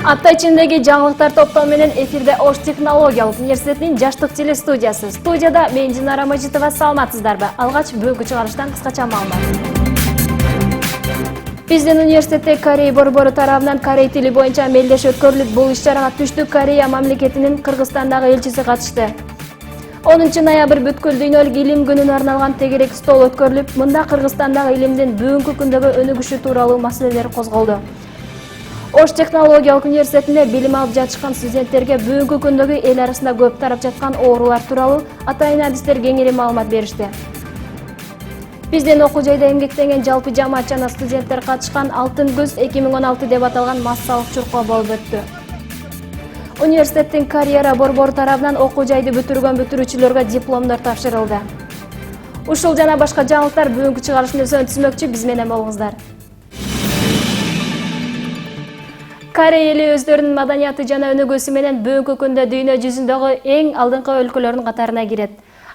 Апта ичиндеги жаңылыктар топтому менен эфирде Ош технологиялык университетинин жаштык телестудиясы. Студияда мен Динара Мажитова, саламатсыздарбы? Алгач бүгүнкү чыгарыштан кыскача маалымат. Биздин университетте Корей борбору тарабынан корей тили боюнча мелдеш өткөрүлүп, бул иш-чарага Түштүк Корея мамлекетинин Кыргызстандагы элчиси катышты. 10 ноябрь бүткүл дүйнөлүк илим күнүнө арналган тегерек стол өткөрүлүп, мында Кыргызстандагы илимдин бүгүнкү күндөгү өнүгүшү тууралуу маселелер козголду. Ош технологиялык университетинде билим алып жатышкан студенттерге бүгүнкү күндөгү эл арасында көп тарап жаткан оорулар тууралуу атайын адистер кеңири маалымат беришти. Биздин окуу жайда эмгектенген жалпы жамаат жана студенттер катышкан Алтын күз 2016 деп аталган массалык чуркоо болуп өттү. Университеттин карьера борбору тарабынан окуу жайды бүтүргөн бүтүрүүчүлөргө дипломдор тапшырылды. Ушул жана башка жаңылыктар бүгүнкү чыгарыштын өзүн түзмөкчү, биз менен болуңуздар. Корей эли өздөрүнүн маданияты жана өнүгүүсү менен бүгүнкү күндө дүйнө жүзүндөгү эң алдыңкы өлкөлөрдүн катарына кирет.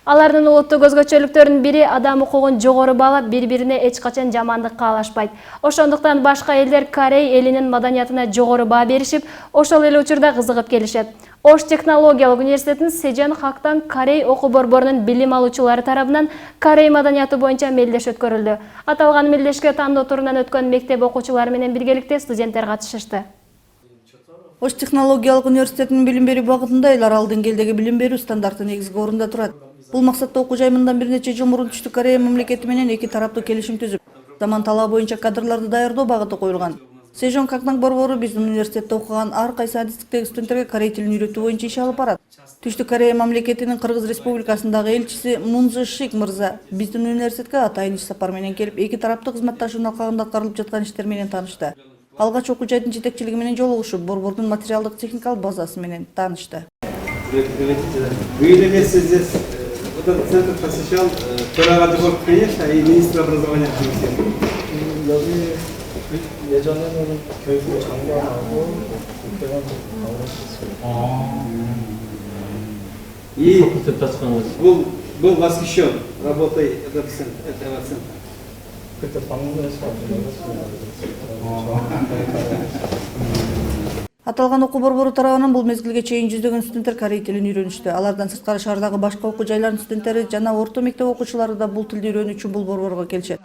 Алардын улуттук өзгөчөлүктөрүнүн бири адам укугун жогору баалап, бири-бирине эч качан жамандык каалашпайт. Ошондуктан башка элдер Корей элинин маданиятына жогору баа беришип, ошол эле учурда кызыгып келишет. Ош технологиялык университетинин Сежон Хактан Корей окуу борборунун билим алуучулары тарабынан Корей маданияты боюнча мелдеш өткөрүлдү. Аталган мелдешке тандоо турунан өткөн мектеп окуучулары менен биргеликте студенттер катышышты. Ош технологиялык университетинин билим берүү багытында эл аралык деңгээлдеги билим берүү стандарты негизги орунда турат. Бул максатта окуу жай мындан бир нече жыл мурун Түштүк Корея мамлекети менен эки тараптуу келишим түзүп, заман талабы боюнча кадрларды даярдоо багыты коюлган. Сежон Хактан борбору биздин университетте окуган ар кайсы адистиктеги студенттерге корей тилин үйрөтүү боюнча иш алып барат. Түштүк Корея мамлекетинин Кыргыз Республикасындагы элчиси Мунзы Шик мырза биздин университетке атайын иш сапар менен келип, эки тараптуу кызматташуунун алкагында аткарылып жаткан иштер менен таанышты. Алгач окуу жайдын жетекчилиги менен жолугушуп, борбордун материалдык техникалык базасы менен таанышты. Вы или вместе здесь этот центр посещал вторая Гаджиборг, конечно, и министр образования Турции. 여기 예전에는 교육부 장관하고 국회의원도 나오셨어요. И был восхищен работой этого центра. 그때 방문해서 Аталган окуу борбору тарабынан бул мезгилге чейин жүздөгөн студенттер корей тилин үйрөнүштү. Алардан сырткары шаардагы башка окуу жайлардын студенттери жана орто мектеп окуучулары да бул тилди үйрөнүү үчүн бул борборго келишет.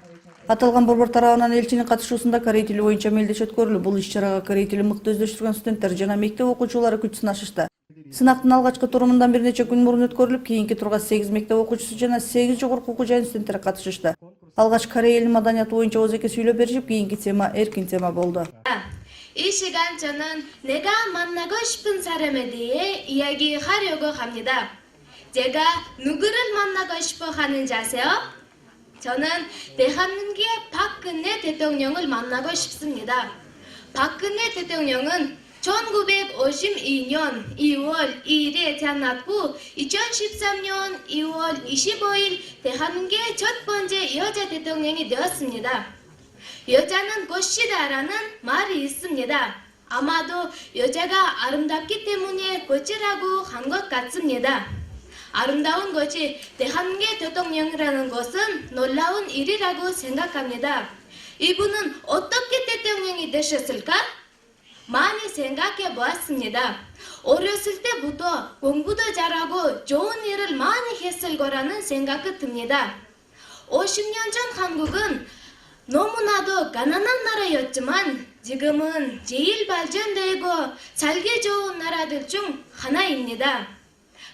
Аталган борбор тарабынан элчинин катышуусунда корей тили боюнча мелдеш өткөрүлүп, бул иш-чарага корей тилин мыкты өздөштүргөн студенттер жана мектеп окуучулары күч сынашышты. Сынактын алгачкы туру мындан бир нече күн мурун өткөрүлүп, кийинки турга 8 мектеп окуучусу жана 8 жогорку окуу жайынын студенттери катышышты. Алгач корей элинин маданияты боюнча ооз эке сүйлөп беришип, кийинки тема эркин тема болду. 이 시간 저는 내가 만나고 싶은 사람에 대해 이야기하려고 합니다. 제가 누구를 만나고 싶어 하는지 아세요? 저는 대한민국의 박근혜 대통령을 만나고 싶습니다. 박근혜 대통령은 1952년 2월 2일에 태어났고 2013년 2월 25일 대한민국의 첫 번째 여자 대통령이 되었습니다. 여자는 꽃이다라는 말이 있습니다. 아마도 여자가 아름답기 때문에 꽃이라고 한 것 같습니다. 아름다운 것이 대한민국의 대통령이라는 것은 놀라운 일이라고 생각합니다. 이분은 어떻게 대통령이 되셨을까? 많이 생각해 보았습니다. 어렸을 때부터 공부도 잘하고 좋은 일을 많이 했을 거라는 생각이 듭니다. 50년 전 한국은 너무나도 가난한 나라였지만 지금은 제일 발전되고 살기 좋은 나라들 중 하나입니다.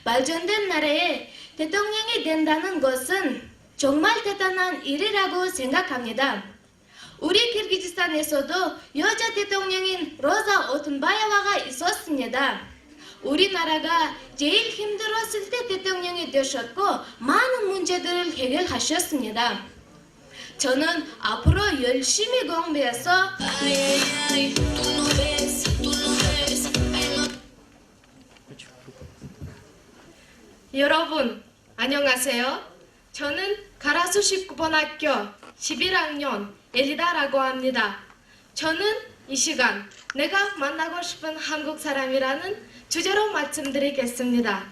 발전된 나라에 대통령이 된다는 것은 정말 대단한 일이라고 생각합니다. 우리 키르기즈스탄에서도 여자 대통령인 로자 오툰바예와가 있었습니다. 우리나라가 제일 힘들었을 때 대통령이 되셨고 많은 문제들을 해결하셨습니다. 저는 앞으로 열심히 공부해서 여러분 안녕하세요. 저는 가라수 19번 학교 11학년 엘리다라고 합니다. 저는 이 시간 내가 만나고 싶은 한국 사람이라는 주제로 말씀드리겠습니다.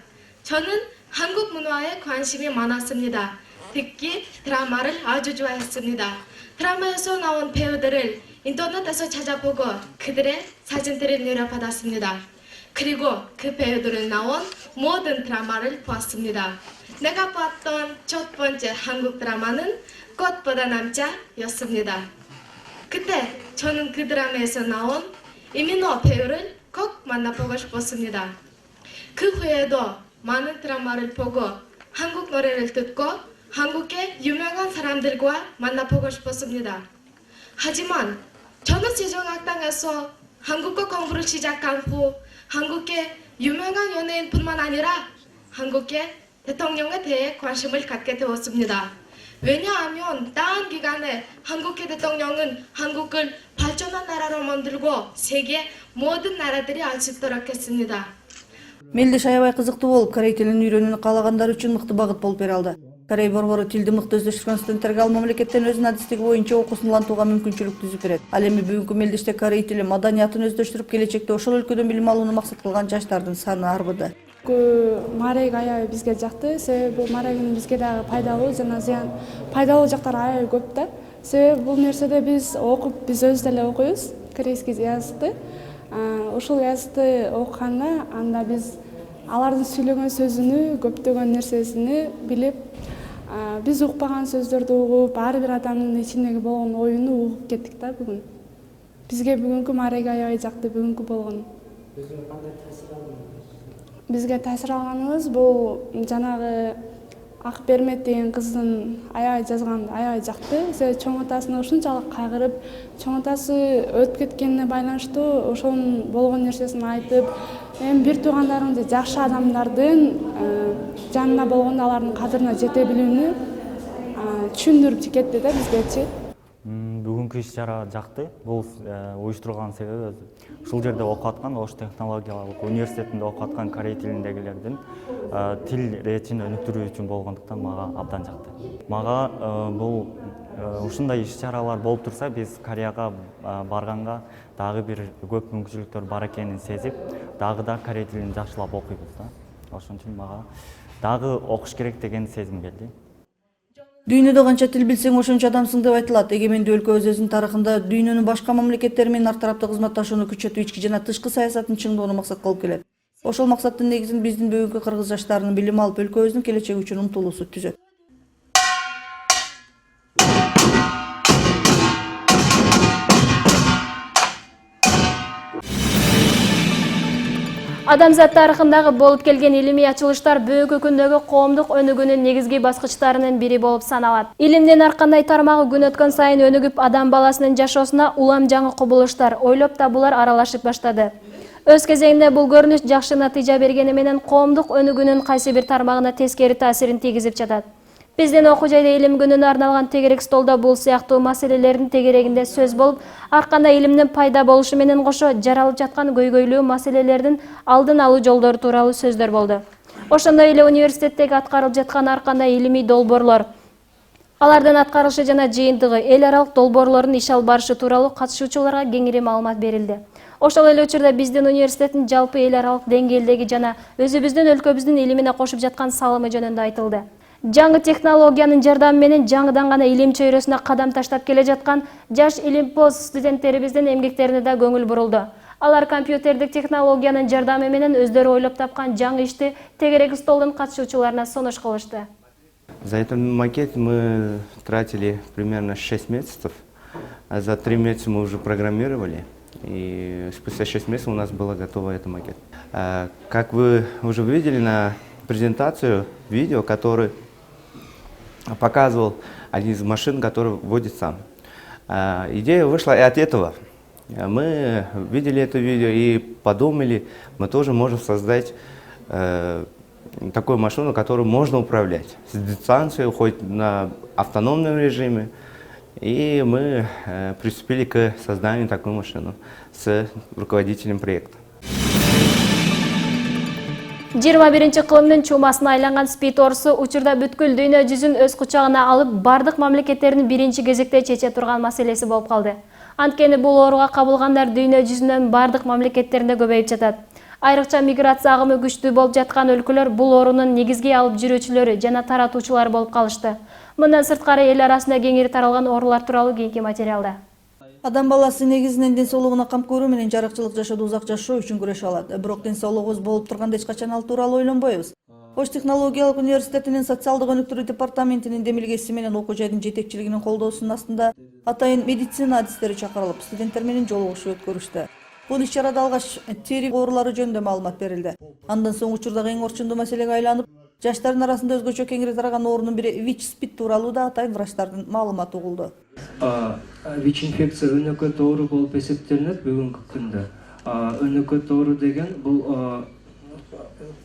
저는 한국 문화에 관심이 많았습니다. 특히 드라마를 아주 좋아했습니다. 드라마에서 나온 배우들을 인터넷에서 찾아보고 그들의 사진들을 내려받았습니다. 그리고 그 배우들은 나온 모든 드라마를 보았습니다. 내가 봤던 첫 번째 한국 드라마는 꽃보다 남자였습니다. 그때 저는 그 드라마에서 나온 이민호 배우를 꼭 만나보고 싶었습니다. 그 후에도 많은 드라마를 보고 한국 노래를 듣고 한국의 유명한 사람들과 만나보고 싶었습니다. 하지만 저는 세종학당에서 한국어 공부를 시작한 후 한국의 유명한 연예인뿐만 아니라 한국의 대통령에 대해 관심을 갖게 되었습니다. 왜냐하면 다음 기간에 한국의 대통령은 한국을 발전한 나라로 만들고 세계 모든 나라들이 알 수 있도록 했습니다. Мелдеш аябай кызыктуу болуп, корей тилин үйрөнүүнү каалагандар үчүн мыкты багыт болуп бере алды. Корей борбору тилди мыкты өздөштүргөн студенттерге ал мамлекеттен өзүнүн адистиги боюнча окуусун улантууга мүмкүнчүлүк түзүп берет. Ал эми бүгүнкү мелдеште корей тили маданиятын өздөштүрүп, келечекте ошол өлкөдөн билим алууну максат кылган жаштардын саны арбыды. Марег аябай бизге жакты, себеби бул марегин бизге дагы пайдалуу жана зыян пайдалуу жактары аябай көп да. Себеби бул нерседе биз окуп, биз өзүбүз деле окуйбуз корейский языкты. Ушул языкты окуганда анда биз алардын сүйлөгөн сөзүнү, көптөгөн нерсесини билип, биз укпаган сөздөрдү угуп, ар бир адамдын ичиндеги болгон оюну угуп кеттик да бүгүн. Бизге бүгүнкү марег аябай жакты, бүгүнкү болгон. Бизге таасир алганыбыз бул жанагы Акбермет деген кыздын аябай жазган аябай жакты. Себеби чоң атасына ушунчалык кайгырып, чоң атасы өтүп кеткенине байланыштуу ошонун болгон нерсесин айтып, эми бир туугандарың же жакшы адамдардын жанында болгондо алардын кадырына жете билүүнү түшүндүрүп кетти да бизгечи. Бүгүнкү иш-чара жакты. Бул уюштурган себеби ушул жерде окуп аткан Ош технологиялык университетинде окуп аткан корей тилиндегилердин тил речин өнүктүрүү үчүн болгондуктан мага абдан жакты. Мага бул ушундай иш-чаралар болуп турса, биз Кореяга барганга дагы бир көп мүмкүнчүлүктөр бар экенин сезип, дагы да корей тилин жакшылап окуйбуз да. Ошон үчүн мага дагы окуш керек деген сезим келди. Дүйнөдө канча тил билсең ошончо адамсың деп айтылат. Эгемендүү өлкөбүз өзүнүн тарыхында дүйнөнүн башка мамлекеттери менен ар тараптуу кызматташууну күчөтүү, ички жана тышкы саясатын чыңдоону максат кылып келет. Ошол максаттын негизин биздин бүгүнкү кыргыз жаштарынын билим алып, өлкөбүздүн келечеги үчүн умтулуусу түзөт. Адамзат тарыхындагы болуп келген илимий ачылыштар бүгүнкү күндөгү коомдук өнүгүүнүн негизги баскычтарынын бири болуп саналат. Илимдин ар кандай тармагы күн өткөн сайын өнүгүп, адам баласынын жашоосуна улам жаңы кубулуштар, ойлоп табуулар аралашып баштады. Өз кезегинде бул көрүнүш жакшы натыйжа бергени менен коомдук өнүгүүнүн кайсы бир тармагына тескери таасирин тийгизип жатат. Биздин окуу жайда илим күнүнө арналган тегерек столдо бул сыяктуу маселелердин тегерегинде сөз болуп, ар кандай илимдин пайда болушу менен кошо жаралып жаткан көйгөйлүү маселелердин алдын алуу жолдору тууралуу сөздөр болду. Ошондой эле университеттеги аткарылып жаткан ар кандай илимий долбоорлор, алардын аткарылышы жана жыйынтыгы, эл аралык долбоорлордун иш алып барышы тууралуу катышуучуларга кеңири маалымат берилди. Ошол эле учурда биздин университеттин жалпы эл аралык деңгээлдеги жана өзүбүздүн өлкөбүздүн илимине кошуп жаткан салымы жөнүндө айтылды. Жаңы технологиянын жардамы менен жаңыдан гана илим чөйрөсүнө кадам таштап келе жаткан жаш илимпоз студенттерибиздин эмгектерине да көңүл бурулду. Алар компьютердик технологиянын жардамы менен өздөрү ойлоп тапкан жаңы ишти тегерек столдун катышуучуларына сунуш кылышты. За этот макет мы тратили примерно 6 месяцев. А за 3 месяца мы уже программировали. И спустя 6 месяцев у нас было готово этот макет. Как вы уже видели на презентацию, видео, который показывал один из машин, который водит сам. Идея вышла и от этого. Мы видели это видео и подумали, мы тоже можем создать такую машину, которую можно управлять с дистанцией, хоть на автономном режиме. И мы приступили к созданию такой машины с руководителем проекта. 21 кылымдын чумасына айланган спид орусу учурда бүткүл дүйнө жүзүн өз кучагына алып, бардык мамлекеттердин биринчи кезекте чече турган маселеси болуп калды. Анткени бул ооруга кабылгандар дүйнө жүзүнөн бардык мамлекеттеринде көбөйүп жатат. Айрыкча миграция агымы күчтүү болуп жаткан өлкөлөр бул оорунун негизги алып жүрүүчүлөрү жана таратуучулары болуп калышты. Мындан сырткары эл арасында кеңири таралган оорулар тууралуу кийинки материалда. Адам баласы негизинен ден соолугуна кам көрүү менен жаракчылык жашоодо узак жашоо үчүн күрөшүп алат. Бирок ден соолугубуз болуп турганда эч качан ал тууралуу ойлонбойбуз. Ош технологиялык университетинин социалдык өнүктүрүү департаментинин демилгеси менен окуу жайдын жетекчилигинин колдоосунун астында атайын медицина адистери чакырылып, студенттер менен жолугушуу өткөрүштү. Бул иш-чарада алгач тери оорулары жөнүндө маалымат берилди. Андан соң учурдагы эң орчундуу маселеге айланып, жаштардын арасында өзгөчө кеңири тараган оорунун бири ВИЧ-СПИД тууралуу да атайын врачтардын маалыматы угулду. ВИЧ-инфекция өнөкөт оору болуп эсептелинет бүгүнкү күндө. Өнөкөт оору деген бул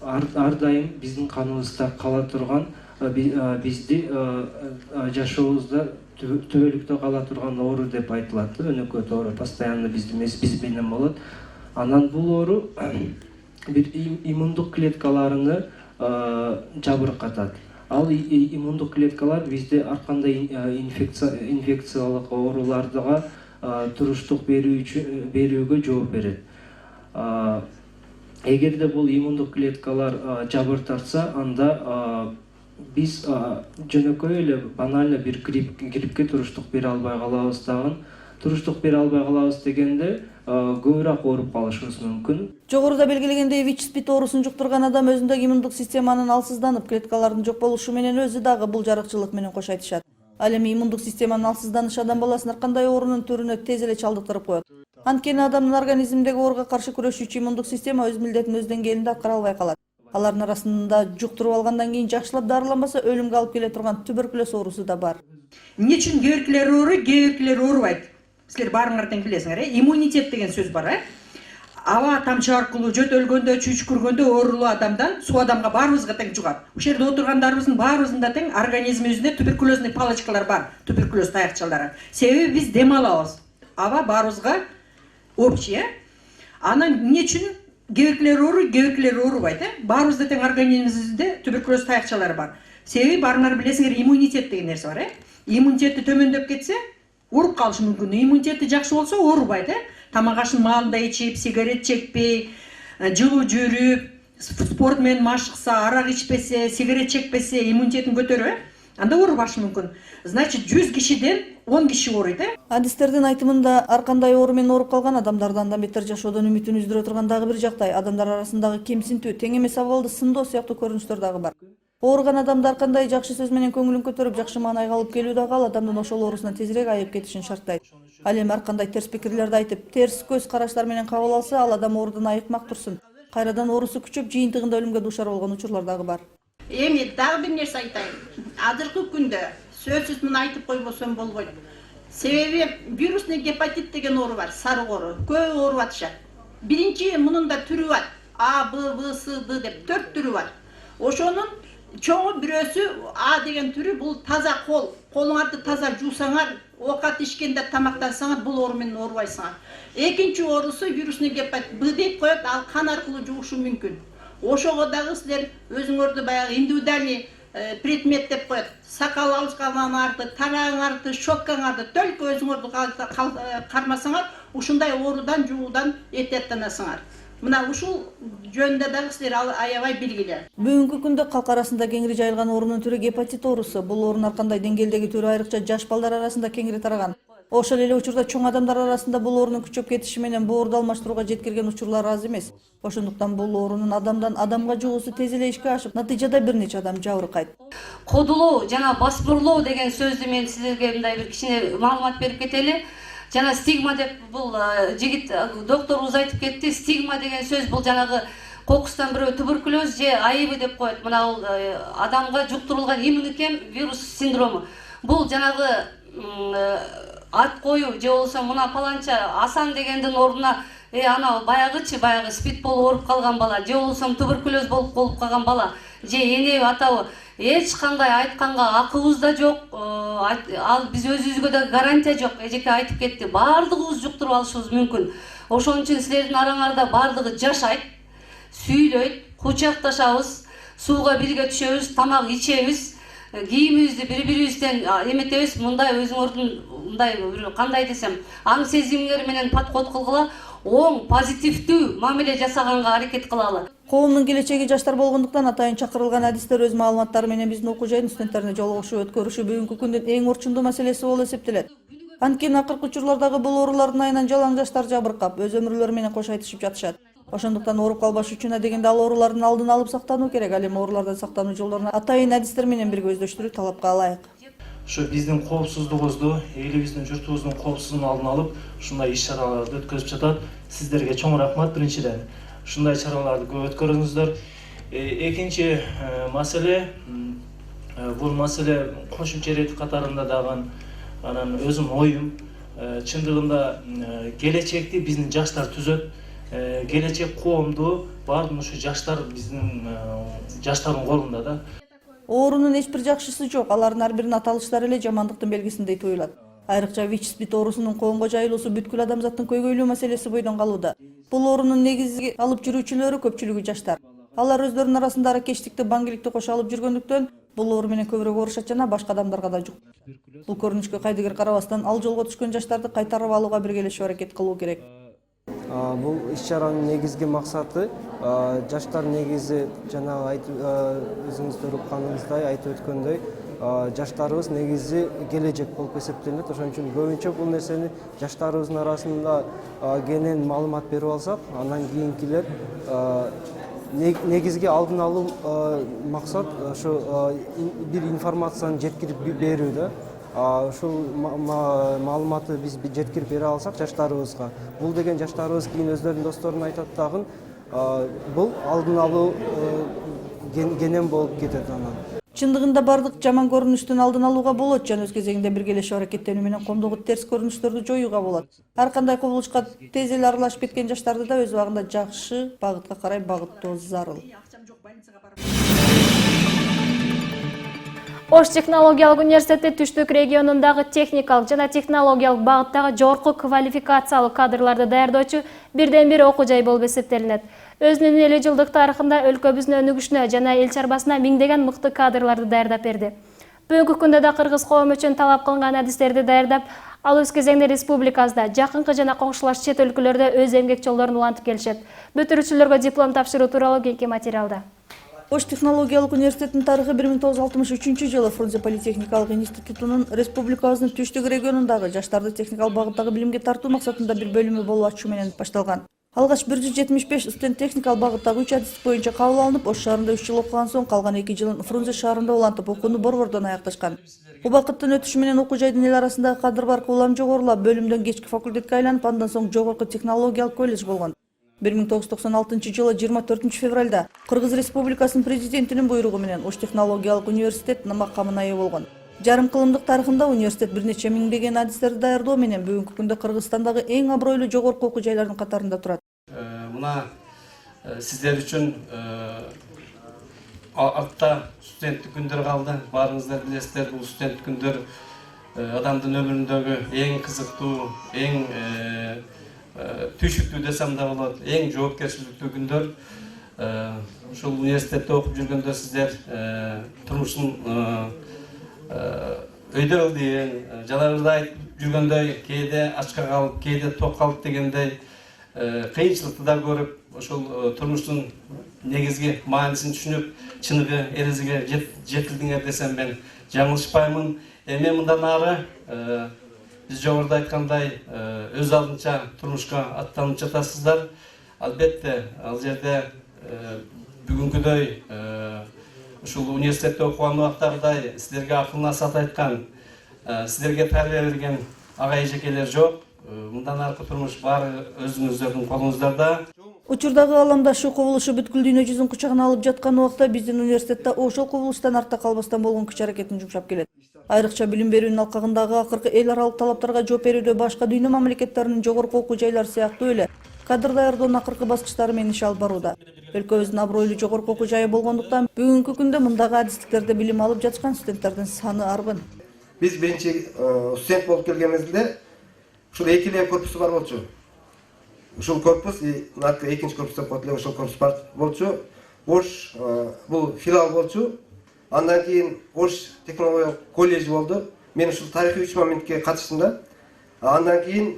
ар дайым биздин каныбызда кала турган, бизди жашообузда түбөлүктө кала турган оору деп айтылат. Өнөкөт оору постоянно биз менен болот. Анан бул оору бир иммундук клеткаларыны жабыркатат. Ал иммундук клеткалар бизде ар кандай инфекциялык ооруларга туруштук берүүгө жооп берет. Эгерде бул иммундук клеткалар жабыр тартса, анда биз жөнөкөй эле банально бир гриппке туруштук бере албай калабыз дагы. Туруштук бере албай калабыз дегенде көбүрөөк ооруп калышыбыз мүмкүн. Жогоруда белгилегендей ВИЧ-СПИД оорусун жуктурган адам өзүндөгү иммундук системанын алсызданып, клеткалардын жок болушу менен өзү дагы бул жаракчылык менен кош айтышат. Ал эми иммундук системанын алсызданышы адам баласын ар кандай оорунун түрүнө тез эле чалдыктырып коет. Анткени адамдын организминдеги ооруга каршы күрөшүүчү иммундук система өз милдетин өз деңгээлинде аткара албай калат. Алардын арасында жуктуруп алгандан кийин жакшылап дарыланбаса өлүмгө алып келе турган туберкулез оорусу да бар. Эмне үчүн кээ биркилер оорубайт? Силер баарыңардан билесиңер, иммунитет деген сөз бар, аба тамчы аркылуу жөтөлгөндө, чүчкүргөндө оорулуу адамдан суу адамга баарыбызга тең жугат. Ошол жерде отургандарыбыздын баарыбызында тең организмибизде туберкулезный палочкалар бар, туберкулез таякчалары. Себеби биз дем алабыз. Аба баарыбызга общий, Анан эмне үчүн кээ биркилер оорубайт, Баарыбызда тең организмибизде туберкулез таякчалары бар. Себеби баарыңар билесиңер, иммунитет деген нерсе бар, Иммунитети төмөндөп кетсе, ооруп калышы мүмкүн. Иммунитети жакшы болсо оорубайт, Тамак ашын маалында ичип, сигарет чекпей, жылуу жүрүп, спорт менен машыкса, арак ичпесе, сигарет чекпесе, иммунитетин көтөрөбү, анда оорубашы мүмкүн. Значит, 100 кишиден 10 киши ооруйт. Адистердин айтымында ар кандай оору менен ооруп калган адамдардан андан бетер жашоодон үмүтүн үздүрө турган дагы бир жактай адамдар арасындагы кемсинтүү, тең эмес абалды сындоо сыяктуу көрүнүштөр дагы бар. Ооруган адамдар ар кандай жакшы сөз менен көңүлүн көтөрүп, жакшы маанайга алып келүү дагы ал адамдын ошол оорусунан тезирээк айып кетишин шарттайт. Ал эми ар кандай терс пикирлерди айтып, терс көз караштар менен кабыл алса, ал адам оорудан айыкмак турсун. Кайрадан оорусу күчөп, жыйынтыгында өлүмгө дуушар болгон учурлар дагы бар. Эми дагы бир нерсе айтайын. Азыркы күндө сөзсүз муну айтып койбосом болбойт. Себеби вирусный гепатит деген оору бар, сарык оору. Көп ооруп атышат. Биринчи мунун да түрү бар. А, Б, В, С, Д деп 4 түрү бар. Ошонун чоңу бирөөсү А деген түрү бул таза кол. Колуңарды таза жуусаңар, оокат ишкенде тамактансаңар, бул оору менен оорубайсыңар. Экинчи оорусу вирусный гепатит Б деп коет, ал кан аркылуу жугушу мүмкүн. Ошого дагы силер өзүңөрдү баягы индивидуальный предмет деп коет. Сакал алышканыңарды, тараңарды, щоткаңарды только өзүңөрдү кармасаңар, ушундай оорудан жугуудан эhtiyatlanасыңар. Мына ушул жөнүндө дагы силер аябай билгиле. Бүгүнкү күндө калк арасында кеңири жайылган оорунун түрү гепатит оорусу. Бул оорунун ар кандай деңгээлдеги түрү айрыкча жаш балдар арасында кеңири тараган. Ошол эле учурда чоң адамдар арасында бул оорунун күчөп кетиши менен боорду алмаштырууга жеткирген учурлар аз эмес. Ошондуктан бул оорунун адамдан адамга жугуусу тез эле ишке ашып, натыйжада бир нече адам жабыркайт. Кодулоо жана басмырлоо деген сөздү мен силерге мындай бир кичине маалымат берип кетели. Жана стигма деп бул жигит докторубуз айтып кетти. Стигма деген сөз бул жанагы кокустан бирөө туберкулез же айыбы деп коет. Мына бул адамга жуктурулган иммунитет вирус синдрому. Бул жанагы ат коюу же болбосо мына паланча Асан дегендин ордуна ана баягы спид болуп ооруп калган бала же болбосо туберкулез болуп калган бала же энеби атабы эч кандай айтканга акыбызда жок. Ал биз өзүбүзгө да гарантия жок. Эжеке айтып кетти. Бардыгыбыз жуктуруп алышыбыз мүмкүн. Ошон үчүн силердин араңарда бардыгы жашайт, сүйлөйт, кучакташабыз, сууга бирге түшөбүз, тамак ичебиз, кийимибизди бири-бирибизден эметебиз. Мындай өзүңөрдүн мындай кандай десем, аң сезимиңер менен подход кылгыла, оң позитивдүү мамиле жасаганга аракет кылалы. Коомдун келечеги жаштар болгондуктан атайын чакырылган адистер өз маалыматтары менен биздин окуу жайдын студенттерине жолугушуу өткөрүшү бүгүнкү күндүн эң орчундуу маселеси болуп эсептелет. Анткени акыркы учурлардагы бул оорулардын айынан жалаң жаштар жабыркап, өз өмүрлөрү менен кош айтышып жатышат. Ошондуктан ооруп калбаш үчүн адегенде ал оорулардын алдын алып сактануу керек. Ал эми оорулардан сактануу жолдорун атайын адистер менен бирге өздөштүрүү талапка ылайык. Ошо биздин коопсуздугубузду, элибиздин журтубуздун коопсуздугунун алдын алып, ушундай иш-чараларды өткөзүп жатат. Сиздерге чоң рахмат биринчиден. Ушундай чараларды көп өткөрүңүздөр. Экинчи маселе, бул маселе кошумча рет катарында дагы анан өзүм оюм, чындыгында келечекти биздин жаштар түзөт. Келечек коомду баардык ушу жаштар биздин жаштардын колунда да. Оорунун эч бир жакшысы жок. Алардын ар биринин аталыштары эле жамандыктын белгисиндей туюлат. Айрыкча ВИЧ/СПИД оорусунун коомго жайылуусу бүткүл адамзаттын көйгөйлүү маселеси бойдон калууда. Бул оорунун негизги алып жүрүүчүлөрү көпчүлүгү жаштар. Алар өздөрүнүн арасында аракечтикти, баңгиликти кошо алып жүргөндүктөн бул оору менен көбүрөөк оорушат жана башка адамдарга да жуктурат. Бул көрүнүшкө кайдыгер карабастан ал жолго түшкөн жаштарды кайтарып алууга биргелешип аракет кылуу керек. Бул иш-чаранын негизги максаты жаштар негизи жана өзүңүздөр укканыңыздай айтып өткөндөй жаштарыбыз негизи келечек болуп эсептелет. Ошон үчүн көбүнчө бул нерсени жаштарыбыздын арасында кенен маалымат берип алсак, андан кийинкилер негизги алдын алуу максат ошо бир информацияны жеткирип берүү да. Ушул маалыматты биз жеткирип бере алсак жаштарыбызга, бул деген жаштарыбыз кийин өздөрүнүн досторуна айтат дагы, бул алдын алуу кенен болуп кетет анан. Чындыгында бардык жаман көрүнүштүн алдын алууга болот жана өз кезегинде биргелешип аракеттенүү менен коомдогу терс көрүнүштөрдү жоюуга болот. Ар кандай кубулушка тез эле аралашып кеткен жаштарды да өз убагында жакшы багытка карай багыттоо зарыл. Ош технологиялык университети Түштүк регионундагы техникалык жана технологиялык багыттагы жогорку квалификациялуу кадрларды даярдоочу бирден бир окуу жай болуп эсептелинет. Өзүнүн 50 жылдык тарыхында өлкөбүздүн өнүгүшүнө жана эл чарбасына миңдеген мыкты кадрларды даярдап берди. Бүгүнкү күндө да кыргыз коому үчүн талап кылынган адистерди даярдап, ал өз кезегинде республикабызда, жакынкы жана коңшулаш чет өлкөлөрдө өз эмгек жолдорун улантып келишет. Бүтүрүүчүлөргө диплом тапшыруу тууралуу кийинки материалда. Ош технологиялык университетинин тарыхы 1963-жылы Фрунзе политехникалык институтунун республикабыздын Түштүк регионундагы жаштарды техникалык багыттагы билимге тартуу максатында бир бөлүмү болуп ачуу менен башталган. Алгач 175 студент техникалык багыттагы 3 адистик боюнча кабыл алынып, Ош шаарында 3 жыл окуган соң калган 2 жылын Фрунзе шаарында улантып окууну борбордон аякташкан. Убакыттын өтүшү менен окуу жайдын эл арасындагы кадр баркы улам жогорулап, бөлүмдөн кечки факультетке айланып, андан соң жогорку технологиялык колледж болгон. 1996-жылы 24 февралда Кыргыз Республикасынын президентинин буйругу менен Ош технологиялык университет макамына ээ болгон. Жарым кылымдык тарыхында университет бир нече миңдеген адистерди даярдоо менен бүгүнкү күндө Кыргызстандагы эң абройлуу жогорку окуу жайлардын катарында турат. Мына сиздер үчүн артта студенттик күндөр калды. Баарыңыздар билесиздер, бул студенттик күндөр адамдын өмүрүндөгү эң кызыктуу, эң түйшүктүү десем да болот, эң жоопкерчиликтүү күндөр. Ушул университетте окуп жүргөндө сиздер турмуштун өйдө ылдыйын, жанагында айтып жүргөндөй, кээде ачка калып, кээде ток калып дегендей кыйынчылыкты да көрүп, ошол турмуштун негизги маанисин түшүнүп, чыныгы эрезиге жетилдиңер десем мен жаңылышпаймын. Эми мындан ары биз жогоруда айткандай өз алдынча турмушка аттанып жатасыздар. Албетте, ал жерде бүгүнкүдөй ушул университетте окуган убактагыдай сиздерге акыл насаат айткан, сиздерге тарбия берген ага эжекелер жок. Мындан аркы турмуш баары өзүңүздөрдүн колуңуздарда. Учурдагы аламдаштуу кубулушу бүткүл дүйнө жүзүн кучагына алып жаткан убакта биздин университетте ошол кубулуштан артта калбастан болгон күч аракетин жумшап келет. Айрыкча билим берүүнүн алкагындагы акыркы эл аралык талаптарга жооп берүүдө башка дүйнө мамлекеттеринин жогорку окуу жайлары сыяктуу эле кадр даярдоонун акыркы баскычтары менен иш алып барууда. Өлкөбүздүн абройлуу жогорку окуу жайы болгондуктан бүгүнкү күндө мындагы адистиктерде билим алып жаткан студенттердин саны арбын. Биз биринчи студент болуп келген мезгилде ушул эки эле корпусу бар болчу. Ушул корпус, экинчи корпус деп коет эле, ошол корпус бар болчу. Ош бул филиал болчу. Андан кийин Ош технологиялык колледж болду. Мен ушул тарыхый 3 моментке катыштым да. Андан кийин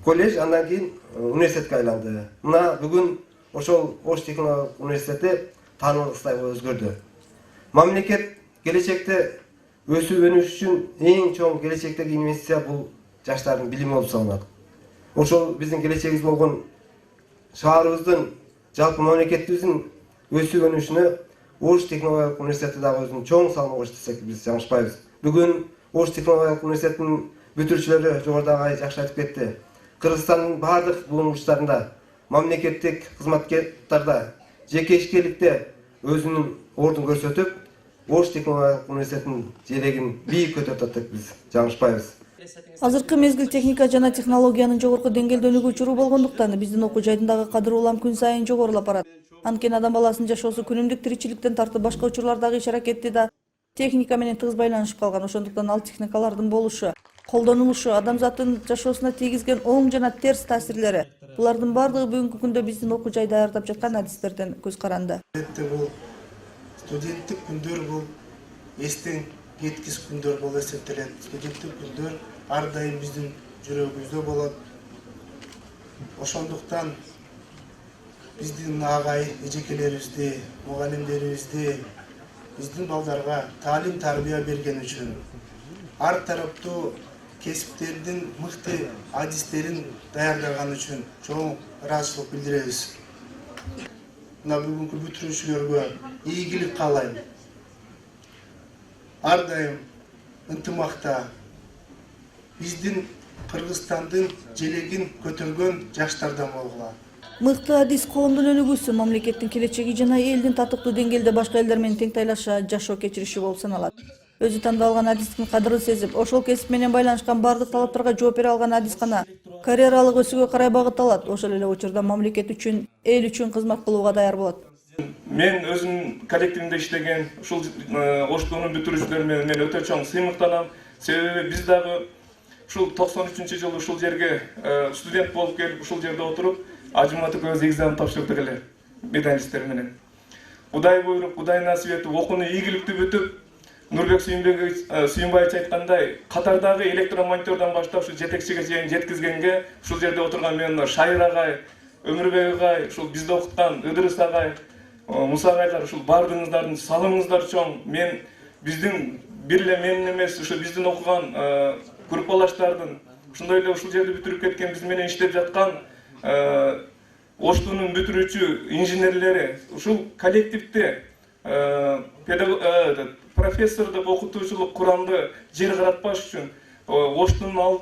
колледж, андан кийин университетке айланды. Мына бүгүн ошол Ош технологиялык университети таанылык ыстай өзгөрдү. Мамлекет келечекте өсүп өнүш үчүн эң чоң келечектеги инвестиция бул жаштардын билими болуп саналат. Ошол биздин келечегибиз болгон шаарыбыздын, жалпы мамлекетибиздин өсүп өнүшүнө Ош технологиялык университети дагы өзүнүн чоң салымын кошtu десек биз жаңылышпайбыз. Бүгүн Ош технологиялык университетинин бүтүрүүчүлөрү жогорудагы жакшы айтып кетти. Кыргызстандын баардык булунгучтарында, мамлекеттик кызматкерлерде, жеке ишкерликте өзүнүн ордун көрсөтүп, Ош технологиялык университетинин желегин бийик көтөрүп атат деп биз жаңылышпайбыз. Азыркы мезгил техника жана технологиянын жогорку деңгээлде өнүгүү учуру болгондуктан биздин окуу жайдындагы кадыр улам күн сайын жогорулап барат. Анткени адам баласынын жашоосу күнүмдүк тиричиликтен тартып башка учурлардагы иш аракети да техника менен тыгыз байланышып калган. Ошондуктан ал техникалардын болушу, колдонулушу, адамзаттын жашоосуна тийгизген оң жана терс таасирлери булардын баардыгы бүгүнкү күндө биздин окуу жай даярдап жаткан адистерден көз каранды. Студенттик күндөр бул эстен кеткис күндөр болуп эсептелет. Студенттик күндөр ар дайым биздин жүрөгүбүздө болот. Ошондуктан биздин агай эжекелерибизди, мугалимдерибизди биздин балдарга таалим тарбия берген үчүн, ар тараптуу кесиптердин мыкты адистерин даярдаган үчүн чоң ыраазычылык билдиребиз. Мына бүгүнкү бүтүрүүчүлөргө ийгилик каалайм. Ар дайым ынтымакта биздин Кыргызстандын желегин көтөргөн жаштардан болгула. Мыкты адис коомдун өнүгүүсү, мамлекеттин келечеги жана элдин татыктуу деңгээлде башка элдер менен тең тайлаша жашоо кечириши болуп саналат. Өзү тандап алган адистин кадырын сезип, ошол кесип менен байланышкан бардык талаптарга жооп бере алган адис гана карьералык өсүүгө карай багытталат. Ошол эле учурда мамлекет үчүн, эл үчүн кызмат кылууга даяр болот. Мен өзүм коллективинде иштеген ушул Оштунун бүтүрүүчүлөрү менен мен өтө чоң сыймыктанам. Себеби биз дагы ушул 93-жылы ушул жерге студент болуп келип, ушул жерде отуруп, ажыматып өз экзамен тапшырдык эле медалисттер менен. Кудай буйруп, Кудай насип этип, окууну ийгиликтүү бүтүп, Нурбек Сүйүнбаевич айткандай, катардагы электромонтёрдон баштап ушу жетекчиге чейин жеткизгенге ушул жерде отурган мен Шайыр агай, Өмүрбек агай, ушул бизди окуткан Ыдырыс агай, Муса агайлар, ушул баардыгыңыздардын салымыңыздар чоң. Мен биздин бир эле менин эмес, ушу биздин окуган группалаштардын, ушундай эле ушул жерде бүтүрүп кеткен биз менен иштеп жаткан Оштунун бүтүрүүчү инженерлери, ушул коллективде профессордук, окутуучулук курамды жер каратпаш үчүн Оштунун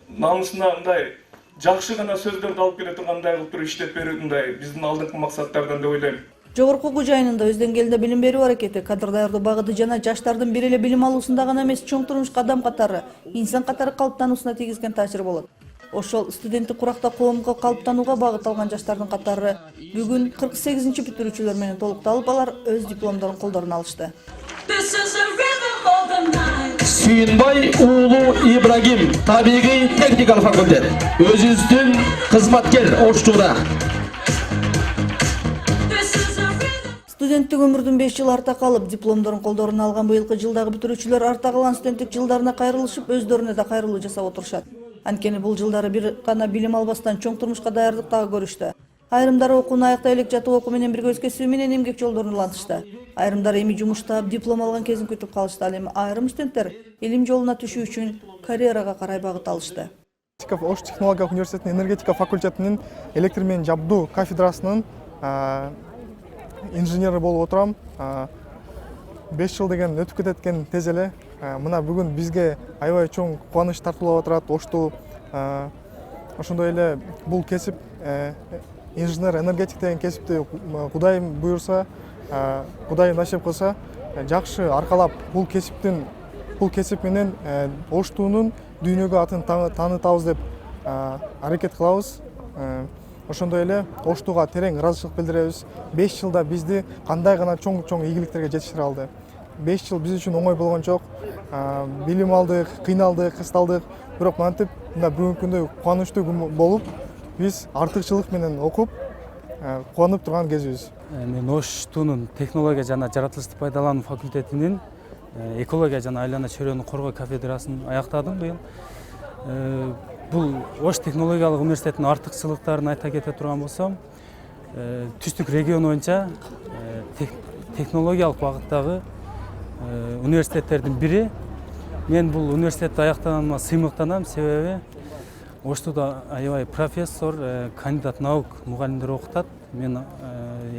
намысына мындай жакшы гана сөздөрдү алып келе тургандай кылып туруп иштеп берүү мындай биздин алдыңкы максаттардан деп ойлойм. Жогорку окуу жайынында өз деңгээлинде билим берүү аракети, кадр даярдоо багыты жана жаштардын бир эле билим алуусунда гана эмес, чоң турмушка адам катары, инсан катары калыптануусуна тийгизген таасири болот. Ошол студенттик куракта коомго калыптанууга багытталган жаштардын катары бүгүн 48-чи бүтүрүүчүлөр менен толукталып, алар өз дипломдорун колдоруна алышты. Сүйүнбай уулу Ибрагим, табигый техникалык факультет, өзүбүздүн кызматкер Оштуда. Студенттик өмүрдүн 5 жыл арта калып, дипломдорун колдоруна алган быйылкы жылдагы бүтүрүүчүлөр арта калган студенттик жылдарына кайрылышып, өздөрүнө да кайрылуу жасап отурушат. Анткени бул жылдары бир гана билим албастан чоң турмушка даярдыктагы көрүштү. Айрымдары окууну аяктай элек жатып окуу менен бирге өз кесиби менен эмгек жолдорун улантышты. Айрымдары эми жумуштап, диплом алган кезин күтүп калышты. Ал эми айрым студенттер илим жолуна түшүү үчүн карьерага карай багыт алышты. Ош технологиялык университетинин энергетика факультетинин электр менен жабдуу кафедрасынын инженери болуп отурам. 5 жыл деген өтүп кетет экен тез эле. Мына бүгүн бизге аябай чоң кубаныч тартуулап отурат. Ошту ошондой эле бул кесип инженер энергетик деген кесипти Кудайым буйрса, Кудай насип кылса, жакшы аркалап бул кесип менен Оштунун дүйнөгө атын таанытабыз деп аракет кылабыз. Ошондой эле Оштуга терең ыраазычылык билдиребиз. 5 жылда бизди кандай гана чоң ийгиликтерге жетиштире алды. 5 жыл биз үчүн оңой болгон жок. Билим алдык, кыйналдык, кысталдык. Бирок мынтип мына бүгүнкү күндө кубанычтуу күн болуп, биз артыкчылык менен окуп, кубанып турган кезибиз. Мен Оштунун технология жана жаратылышты пайдалануу факультетинин экология жана айлана чөйрөнү коргоо кафедрасын аяктадым быйыл. Бул Ош технологиялык университетинин артыкчылыктарын айта кете турган болсом, түштүк регион боюнча технологиялык багыттагы университеттердин бири. Мен бул университетти аяктаганыма сыймыктанам, себеби Оштуда аябай профессор, кандидат наук мугалимдер окутат. Мен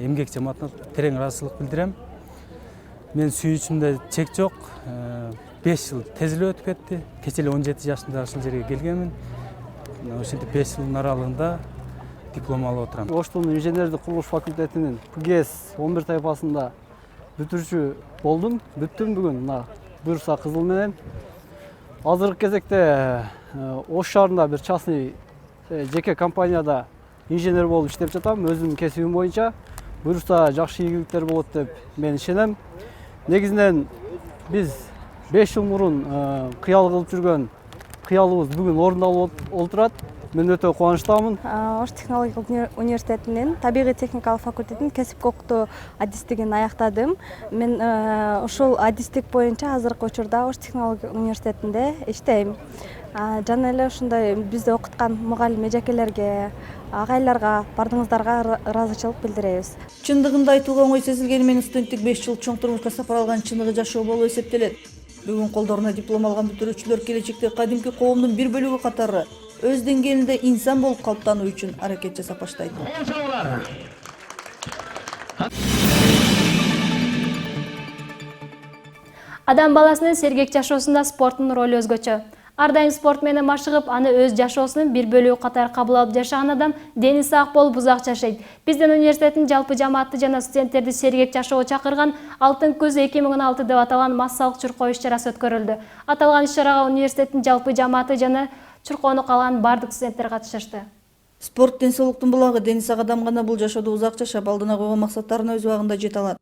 эмгек жамаатына терең ыраазычылык билдирем. Мен сүйүүчүмдө чек жок. 5 жыл тез эле өтүп кетти. Кече эле 17 жашында ушул жерге келгенмин. Ошентип 5 жылдын аралыгында диплом алып отурам. Оштунун инженердик курулуш факультетинин ПГС 11 тайпасында бүтүрүүчү болдум. Бүттүм бүгүн мына буюрса кызыл менен. Азыркы кезекте Ош шаарында бир частный жеке компанияда инженер болуп иштеп жатам. Өзүмдүн кесибим боюнча буюрса жакшы ийгиликтер болот деп мен ишенем. Негизинен биз 5 жыл мурун кыял кылып жүргөн кыялыбыз бүгүн орундалып отурат. Мен өтө кубанычтамын. Ош технологиялык университетинин табигый техникалык факультетинин кесип окутуу адистигин аяктадым. Мен ушул адистик боюнча азыркы учурда Ош технологиялык университетинде иштейм. Жана эле ушундай бизди окуткан мугалим эжекелерге, агайларга, бардыгыңыздарга ыраазычылык билдиребиз. Чындыгында айтууга оңой сезилгени менен студенттик 5 жыл чоң турмушка сапар алган чыныгы жашоо болуп эсептелет. Бүгүн колдоруна диплом алган бүтүрүүчүлөр келечекте кадимки коомдун бир бөлүгү катары өз деңгээлинде инсан болуп калыптануу үчүн аракет жасап баштайт. Адам баласынын сергек жашоосунда спорттун ролу өзгөчө. Ар дайым спорт менен машыгып, аны өз жашоосунун бир бөлүгү катары кабыл алып жашаган адам дени сак болуп узак жашайт. Биздин университеттин жалпы жамаатты жана студенттерди сергек жашоого чакырган Алтын күз 2016 деп аталган массалык чуркоо иш-чарасы өткөрүлдү. Аталган иш-чарага университеттин жалпы жамааты жана чуркоону каалаган бардык студенттер катышышты. Спорт ден соолуктун булагы, дени сак адам гана бул жашоодо узак жашап, алдына койгон максаттарына өз убагында жете алат.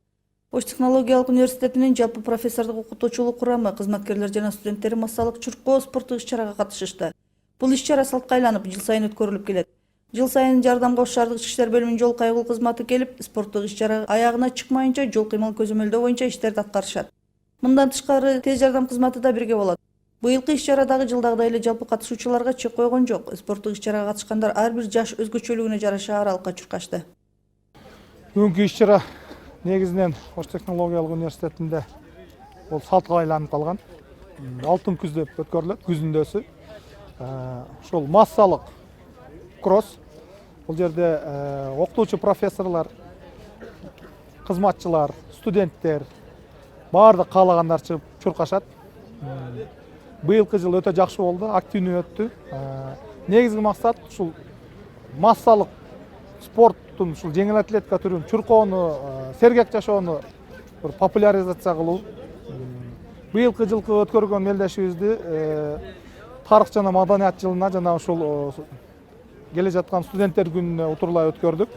Ош технологиялык университетинин жалпы профессордук окутуучулук курамы, кызматкерлер жана студенттери массалык чуркоо спорттук иш-чарага катышышты. Бул иш-чара салтка айланып, жыл сайын өткөрүлүп келет. Жыл сайын жардамга Ош шаардык ички иштер бөлүмүнүн жол кайгылуу кызматы келип, спорттук иш-чара аягына чыкмайынча жол кыймыл көзөмөлдөө боюнча иштерди аткарышат. Мындан тышкары тез жардам кызматы да бирге болот. Быйылкы иш-чарадагы жылдагыдай эле жалпы катышуучуларга чек койгон жок. Спорттук иш-чарага катышкандар ар бир жаш өзгөчөлүгүнө жараша аралыкка чуркашты. Бүгүнкү иш-чара негизинен Ош технологиялык университетинде ол салтка айланып калган. Алтын күз деп өткөрүлөт, күзүндөсү. Ошол массалык кросс. Бул жерде окутуучу профессорлор, кызматчылар, студенттер баардык каалагандар чыгып чуркашат. Быйылкы жыл өтө жакшы болду, активный өттү. Негизги максат ушул массалык спорттун, ушул жеңил атлетика түрүн, чуркоону, сергек жашоону популяризация кылуу. Быйылкы жылкы өткөргөн мелдешибизди тарых жана маданият жылына жана ушул келе жаткан студенттер күнүнө утурлай өткөрдүк.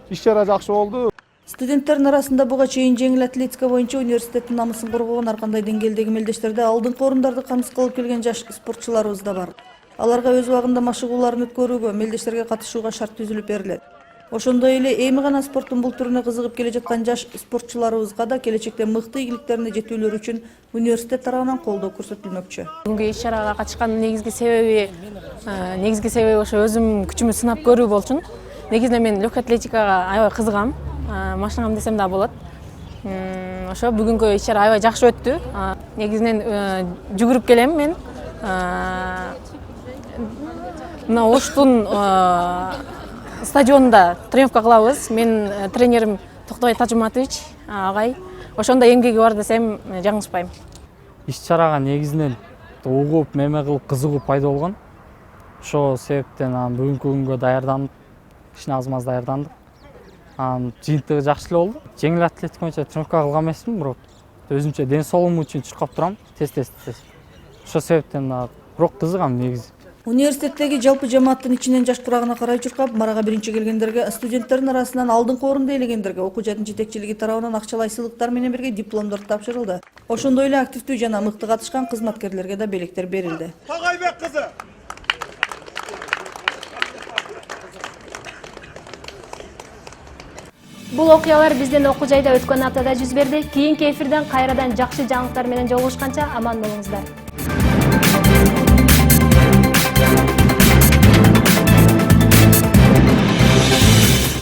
Иш-чара жакшы болду. Студенттердин арасында буга чейин жеңил атлетика боюнча университеттин намысын коргогон ар кандай деңгээлдеги мелдештерде алдыңкы орундарды камсыз кылып келген жаш спортчуларыбыз да бар. Аларга өз убагында машыгууларын өткөрүүгө, мелдештерге катышууга шарт түзүлүп берилет. Ошондой эле эми гана спорттун бул түрүнө кызыгып келе жаткан жаш спортчуларыбызга да келечекте мыкты ийгиликтерине жетүүлөр үчүн университет тарабынан колдоо көрсөтүлмөкчү. Бүгүнкү иш-чарага катышкандын негизги себеби ошо өзүм күчүмдү сынап көрүү болчу. Негизинен мен легкий атлетикага аябай кызыгам. Машыгам десем да болот. Ошо бүгүнкү иш-чара аябай жакшы өттү. Негизинен жүгүрүп келем мен. Мына Оштун стадионунда тренировка кылабыз. Мен тренерим Токтобай Тажматович агай. Ошондо эмгеги бар десем жаңылышпайм. Иш-чарага негизинен угуп, меме кылып кызыгуу пайда болгон. Ошол себептен бүгүнкү күнгө даярдандык. Кичине аз-маз даярдандык. Жыйынтыгы жакшы эле болду. Жеңил атлетика боюнча тренировка кылган эмесмин, бирок өзүмчө ден соолугум үчүн чуркап турам, тез. Ошол себептен бирок кызыгам негизи. Университеттеги жалпы жамааттын ичинен жаш курагына карай чуркап, марага биринчи келгендерге, студенттердин арасынан алдыңкы орунду ээлегендерге окуу жаттын жетекчилиги тарабынан акчалай сыйлыктар менен бирге дипломдор тапшырылды. Ошондой эле активдүү жана мыкты катышкан кызматкерлерге да белектер берилди. Тагайбек кызы. Бул окуялар биздин окуу жайда өткөн аптада жүз берди. Кийинки эфирден кайрадан жакшы жаңылыктар менен жолугушканча аман болуңуздар.